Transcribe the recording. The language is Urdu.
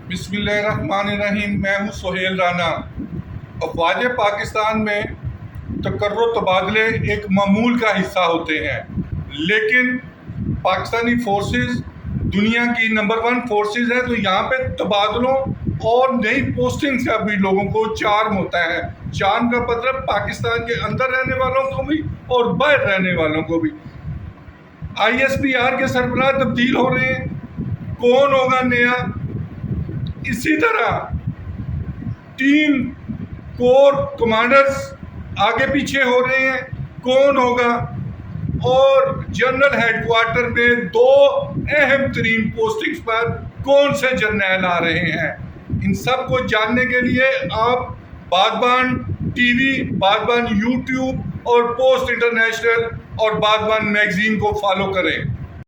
بسم اللہ الرحمن الرحیم۔ میں ہوں سہیل رانا۔ افواج پاکستان میں تقرر و تبادلے ایک معمول کا حصہ ہوتے ہیں، لیکن پاکستانی فورسز دنیا کی نمبر 1 فورسز ہیں، تو یہاں پہ تبادلوں اور نئی پوسٹنگ کا بھی لوگوں کو چارم ہوتا ہے۔ چارم کا مطلب پاکستان کے اندر رہنے والوں کو بھی اور باہر رہنے والوں کو بھی۔ ISPR کے سربراہ تبدیل ہو رہے ہیں، کون ہوگا نیا؟ اسی طرح 3 کور کمانڈرز آگے پیچھے ہو رہے ہیں، کون ہوگا؟ اور جنرل ہیڈ کوارٹر میں 2 اہم ترین پوسٹنگز پر کون سے جرنیل آ رہے ہیں؟ ان سب کو جاننے کے لیے آپ بادبان ٹی وی، بادبان یوٹیوب اور پوسٹ انٹرنیشنل اور بادبان میگزین کو فالو کریں۔